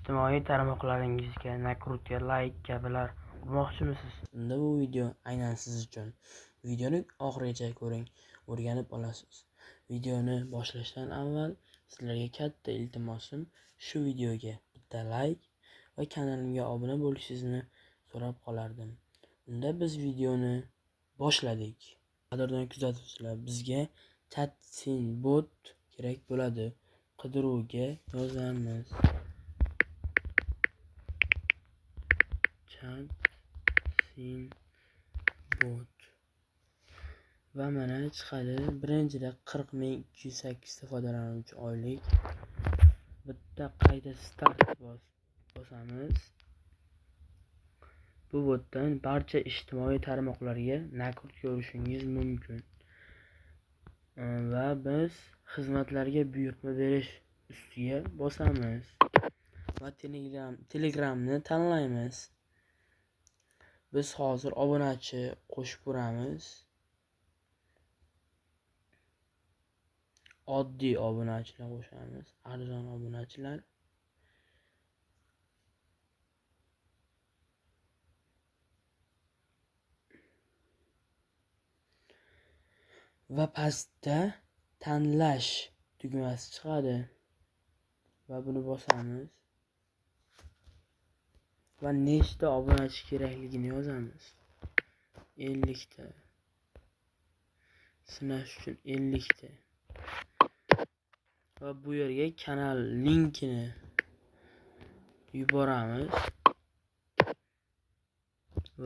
ijtimoiy tarmoqlaringizga nakrutka, layk kabilar urmoqchimisiz? Unda bu video aynan siz uchun. Videoni oxirigacha ko'ring, o'rganib olasiz. Videoni boshlashdan avval sizlarga katta iltimosim shu videoga bitta layk va kanalimga obuna bo'lishingizni so'rab qolardim. Unda biz videoni boshladik. Qadrdon kuzatuvchilar, bizga chatbot kerak bo'ladi. Qidiruvga yozamiz. Chatbot va mana chiqadi. Birinchida 40.208 ta foydalanuvchi oylik. Bitta qayta start bosamiz. Bu botdan barcha ijtimoiy tarmoqlarga nakrutka urishingiz mumkin. Va biz xizmatlarga buyurtma berish ustiga bosamiz va Telegramni tanlaymiz. Biz hozir obunachi qo'shib ko'ramiz. Oddiy obunachilar qo'shamiz, arzon obunachilar. Va pastda tanlash tugmasi chiqadi va buni bosamiz va nechta obunachi kerakligini yozamiz. 50 ta. Sinash uchun 50 ta. Va bu yerga kanal linkini yuboramiz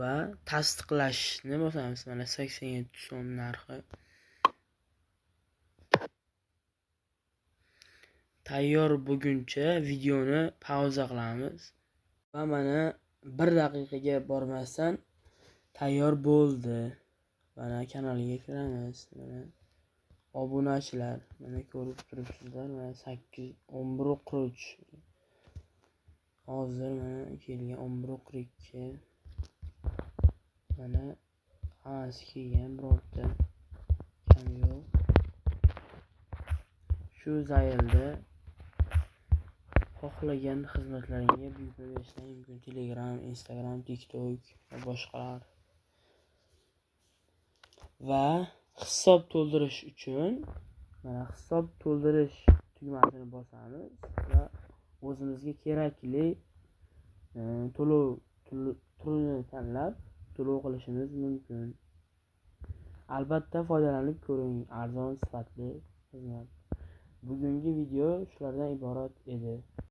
va tasdiqlashni bosamiz. Mana 87 so'm narxi. Tayyor bo'lguncha videoni pauza qilamiz va mana 1 daqiqaga bormasdan tayyor bo'ldi. Mana kanaliga kiramiz. Mana obunachilar, mana ko'rib turibsizlar, mana 11 o'qiruvchi. Hozir mana kelgan 11 o'qiruvchi. Mana hammasi kelgan, birorta kam yo'q. Shu zaylda xohlagan xizmatlaringga buyurtma berishing mumkin. Telegram, Instagram, TikTok va boshqalar. Va hisob to'ldirish uchun mana hisob to'ldirish tugmasini bosamiz va o'zimizga kerakli to'lov turini tanlab to'lov qilishimiz mumkin. Albatta foydalanib ko'ring, arzon sifatli xizmat. Bugungi video shulardan iborat edi.